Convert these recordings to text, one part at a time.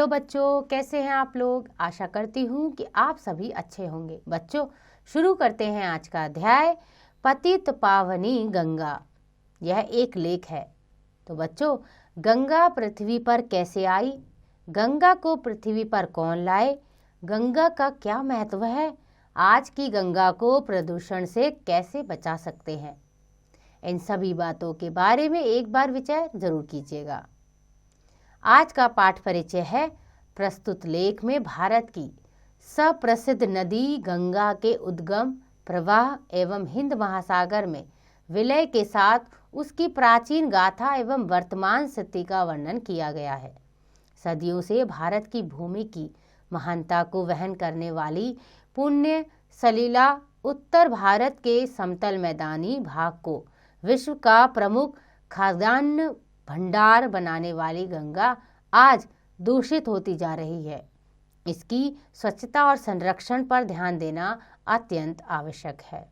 Hello बच्चों, कैसे हैं आप लोग। आशा करती हूँ कि आप सभी अच्छे होंगे। बच्चों, शुरू करते हैं आज का अध्याय पतित पावनी गंगा। यह एक लेख है। तो बच्चों, गंगा पृथ्वी पर कैसे आई, गंगा को पृथ्वी पर कौन लाए, गंगा का क्या महत्व है, आज की गंगा को प्रदूषण से कैसे बचा सकते हैं, इन सभी बातों के बारे में एक बार विचार जरूर कीजिएगा। आज का पाठ परिचय है। प्रस्तुत लेख में भारत की सुप्रसिद्ध नदी गंगा के उद्गम, प्रवाह एवं हिंद महासागर में विलय के साथ उसकी प्राचीन गाथा एवं वर्तमान स्थिति का वर्णन किया गया है। सदियों से भारत की भूमि की महानता को वहन करने वाली पुण्य सलिला उत्तर भारत के समतल मैदानी भाग को विश्व का प्रमुख खाद्यान्न भंडार बनाने वाली गंगा आज दूषित होती जा रही है। इसकी स्वच्छता और संरक्षण पर ध्यान देना अत्यंत आवश्यक है।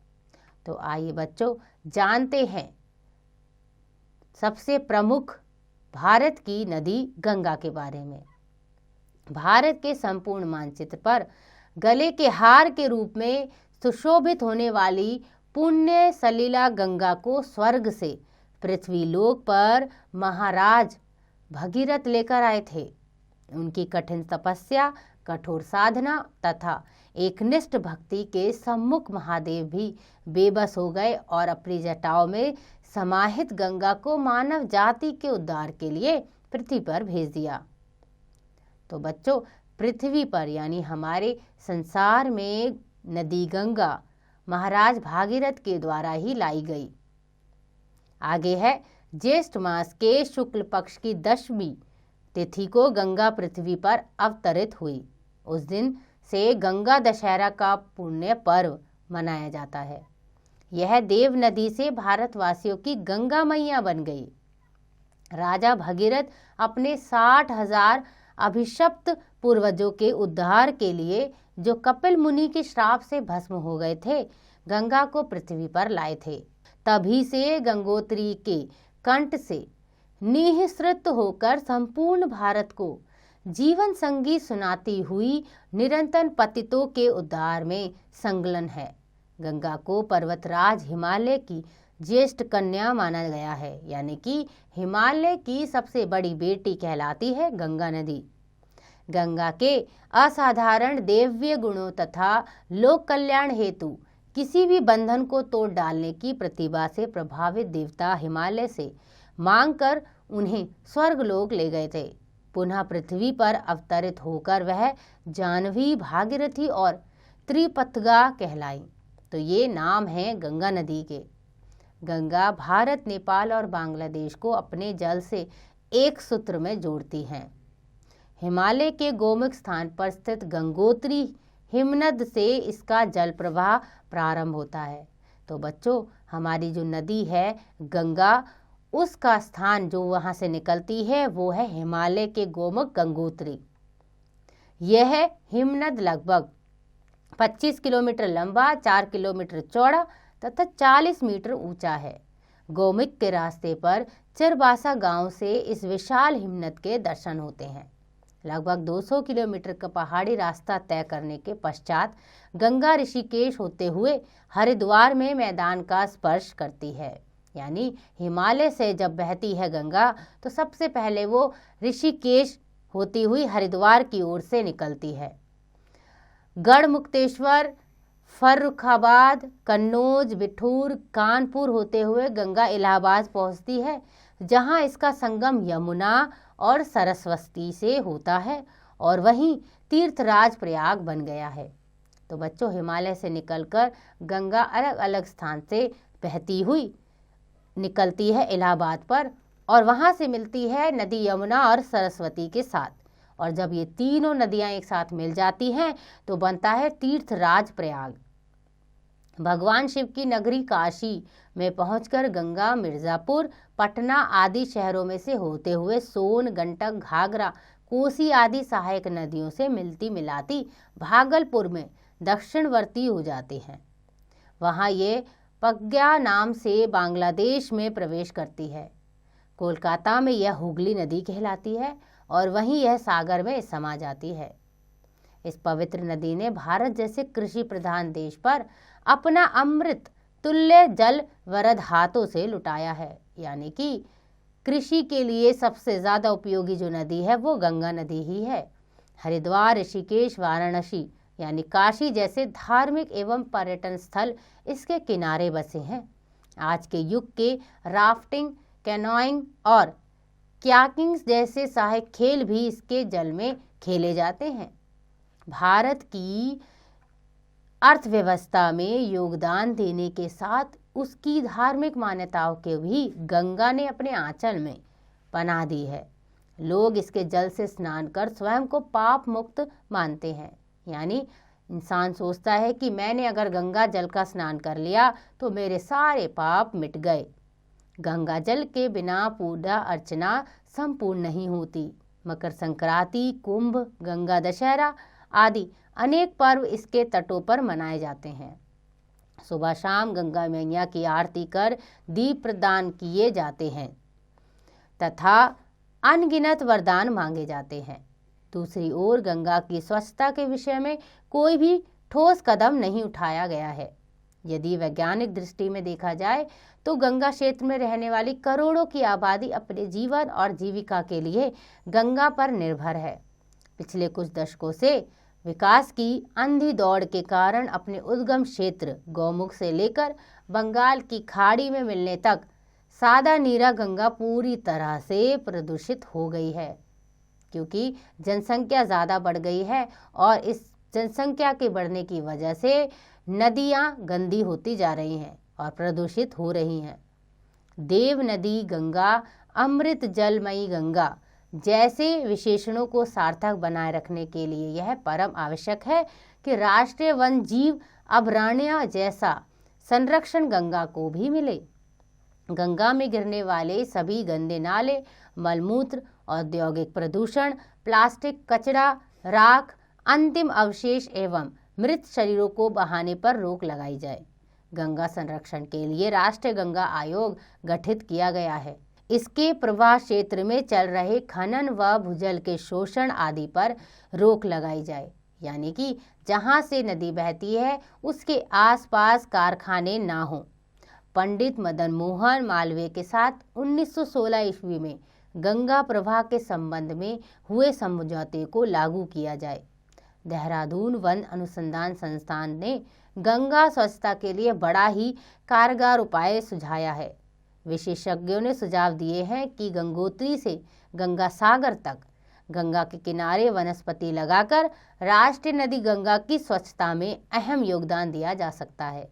तो आइए बच्चों, जानते हैं सबसे प्रमुख भारत की नदी गंगा के बारे में। भारत के संपूर्ण मानचित्र पर गले के हार के रूप में सुशोभित होने वाली पुण्य सलिला गंगा को स्वर्ग से पृथ्वी लोक पर महाराज भगीरथ लेकर आए थे। उनकी कठिन तपस्या, कठोर साधना तथा एकनिष्ठ भक्ति के सम्मुख महादेव भी बेबस हो गए और अपनी जटाओं में समाहित गंगा को मानव जाति के उद्धार के लिए पृथ्वी पर भेज दिया। तो बच्चों, पृथ्वी पर यानी हमारे संसार में नदी गंगा महाराज भागीरथ के द्वारा ही लाई गई। आगे है, ज्येष्ठ मास के शुक्ल पक्ष की 10वीं तिथि को गंगा पृथ्वी पर अवतरित हुई। उस दिन से गंगा दशहरा का पुण्य पर्व मनाया जाता है। यह देव नदी से भारतवासियों की गंगा मैया बन गई। राजा भगीरथ अपने 60,000 अभिशप्त पूर्वजों के उद्धार के लिए, जो कपिल मुनि के श्राप से भस्म हो गए थे, गंगा को पृथ्वी पर लाए थे। तभी से गंगोत्री के कंठ से निःसृत होकर संपूर्ण भारत को जीवन संगीत सुनाती हुई निरंतर पतितों के उद्धार में संलग्न है। गंगा को पर्वतराज हिमालय की ज्येष्ठ कन्या माना गया है, यानी कि हिमालय की सबसे बड़ी बेटी कहलाती है गंगा नदी। गंगा के असाधारण देव्य गुणों तथा लोक कल्याण हेतु किसी भी बंधन को तोड़ डालने की प्रतिभा से प्रभावित देवता हिमालय से मांग कर उन्हें स्वर्गलोक ले गए थे। पुनः पृथ्वी पर अवतरित होकर वह जानवी, भागीरथी और त्रिपथगा कहलाई। तो ये नाम है गंगा नदी के। गंगा भारत, नेपाल और बांग्लादेश को अपने जल से एक सूत्र में जोड़ती हैं। हिमालय के गोमुख स्थान पर स्थित गंगोत्री हिमनद से इसका जल प्रवाह प्रारंभ होता है। तो बच्चों, हमारी जो नदी है गंगा, उसका स्थान जो वहाँ से निकलती है वो है हिमालय के गोमुख गंगोत्री। यह हिमनद लगभग 25 किलोमीटर लंबा, 4 किलोमीटर चौड़ा तथा 40 मीटर ऊंचा है। गोमुख के रास्ते पर चिरबासा गांव से इस विशाल हिमनद के दर्शन होते हैं। लगभग 200 किलोमीटर का पहाड़ी रास्ता तय करने के पश्चात गंगा ऋषिकेश होते हुए हरिद्वार में मैदान का स्पर्श करती है। यानी हिमालय से जब बहती है गंगा तो सबसे पहले वो ऋषिकेश होती हुई हरिद्वार की ओर से निकलती है। गढ़मुक्तेश्वर, फर्रुखाबाद, कन्नौज, बिठूर, कानपुर होते हुए गंगा इलाहाबाद पहुंचती है, जहां इसका संगम यमुना और सरस्वती से होता है और वहीं तीर्थराज प्रयाग बन गया है। तो बच्चों, हिमालय से निकलकर गंगा अलग अलग स्थान से बहती हुई निकलती है इलाहाबाद पर और वहां से मिलती है नदी यमुना और सरस्वती के साथ। और जब ये तीनों नदियां एक साथ मिल जाती हैं तो बनता है तीर्थराज प्रयाग। भगवान शिव की नगरी काशी में पहुंचकर गंगा मिर्जापुर, पटना आदि शहरों में से होते हुए सोन, गंडक, घाघरा, कोसी आदि सहायक नदियों से मिलती मिलाती भागलपुर में दक्षिणवर्ती हो जाती हैं। वहां ये पग्या नाम से बांग्लादेश में प्रवेश करती है। कोलकाता में यह हुगली नदी कहलाती है और वहीं यह सागर में समा जाती है। इस पवित्र नदी ने भारत जैसे कृषि प्रधान देश पर अपना अमृत तुल्य जल वरद हाथों से लुटाया है। यानी कि कृषि के लिए सबसे ज्यादा उपयोगी जो नदी है वो गंगा नदी ही है। हरिद्वार, ऋषिकेश, वाराणसी यानी काशी जैसे धार्मिक एवं पर्यटन स्थल इसके किनारे बसे हैं। आज के युग के राफ्टिंग, कैनोइंग और कयाकिंग जैसे सहायक खेल भी इसके जल में खेले जाते हैं। भारत की अर्थव्यवस्था में योगदान देने के साथ उसकी धार्मिक मान्यताओं के भी गंगा ने अपने आंचल में पनाह दी है। लोग इसके जल से स्नान कर स्वयं को पाप मुक्त मानते हैं। यानी इंसान सोचता है कि मैंने अगर गंगा जल का स्नान कर लिया तो मेरे सारे पाप मिट गए। गंगा जल के बिना पूजा अर्चना संपूर्ण नहीं होती। मकर संक्रांति, कुंभ, गंगा दशहरा आदि अनेक पर्व इसके तटों पर मनाए जाते हैं। सुबह शाम गंगा मैया की आरती कर दीप प्रदान किए जाते हैं तथा अनगिनत वरदान मांगे जाते हैं। दूसरी ओर गंगा की स्वच्छता के विषय में कोई भी ठोस कदम नहीं उठाया गया है। यदि वैज्ञानिक दृष्टि में देखा जाए तो गंगा क्षेत्र में रहने वाली करोड़ों की आबादी अपने जीवन और जीविका के लिए गंगा पर निर्भर है। पिछले कुछ दशकों से विकास की अंधी दौड़ के कारण अपने उद्गम क्षेत्र गौमुख से लेकर बंगाल की खाड़ी में मिलने तक सादा नीरा गंगा पूरी तरह से प्रदूषित हो गई है, क्योंकि जनसंख्या ज़्यादा बढ़ गई है और इस जनसंख्या के बढ़ने की वजह से नदियाँ गंदी होती जा रही हैं और प्रदूषित हो रही हैं। देव नदी गंगा, अमृत जलमयी गंगा जैसे विशेषणों को सार्थक बनाए रखने के लिए यह परम आवश्यक है कि राष्ट्रीय वन जीव अभयारण्य जैसा संरक्षण गंगा को भी मिले। गंगा में गिरने वाले सभी गंदे नाले, मलमूत्र, औद्योगिक प्रदूषण, प्लास्टिक कचरा, राख, अंतिम अवशेष एवं मृत शरीरों को बहाने पर रोक लगाई जाए। गंगा संरक्षण के लिए राष्ट्रीय गंगा आयोग गठित किया गया है। इसके प्रवाह क्षेत्र में चल रहे खनन व भूजल के शोषण आदि पर रोक लगाई जाए। यानी कि जहां से नदी बहती है उसके आसपास कारखाने ना हो। पंडित मदन मोहन मालवीय के साथ 1916 ईस्वी में गंगा प्रवाह के संबंध में हुए समझौते को लागू किया जाए। देहरादून वन अनुसंधान संस्थान ने गंगा स्वच्छता के लिए बड़ा ही कारगर उपाय सुझाया है। विशेषज्ञों ने सुझाव दिए हैं कि गंगोत्री से गंगा सागर तक गंगा के किनारे वनस्पति लगाकर राष्ट्रीय नदी गंगा की स्वच्छता में अहम योगदान दिया जा सकता है।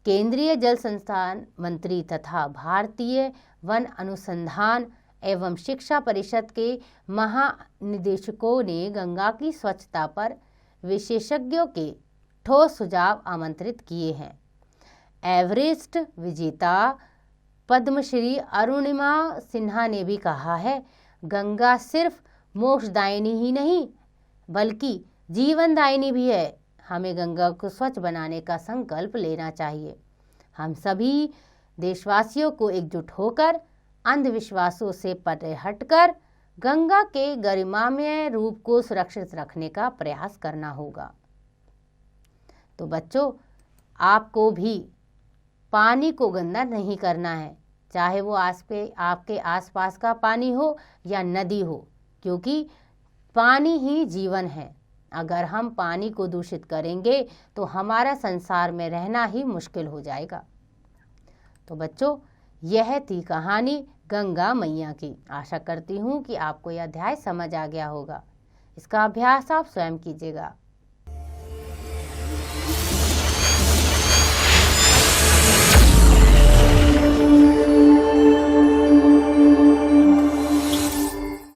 केंद्रीय जल संस्थान मंत्री तथा भारतीय वन अनुसंधान एवं शिक्षा परिषद के महानिदेशकों ने गंगा की स्वच्छता पर विशेषज्ञों के ठोस सुझाव आमंत्रित किए हैं। एवरेस्ट विजेता पद्मश्री अरुणिमा सिन्हा ने भी कहा है, गंगा सिर्फ मोक्षदायिनी ही नहीं बल्कि जीवनदायिनी भी है। हमें गंगा को स्वच्छ बनाने का संकल्प लेना चाहिए। हम सभी देशवासियों को एकजुट होकर अंधविश्वासों से परे हटकर गंगा के गरिमामय रूप को सुरक्षित रखने का प्रयास करना होगा। तो बच्चों, आपको भी पानी को गंदा नहीं करना है, चाहे वो आपके आसपास का पानी हो या नदी हो, क्योंकि पानी ही जीवन है। अगर हम पानी को दूषित करेंगे तो हमारा संसार में रहना ही मुश्किल हो जाएगा। तो बच्चों, यह थी कहानी गंगा मैया की। आशा करती हूँ कि आपको यह अध्याय समझ आ गया होगा। इसका अभ्यास आप स्वयं कीजिएगा।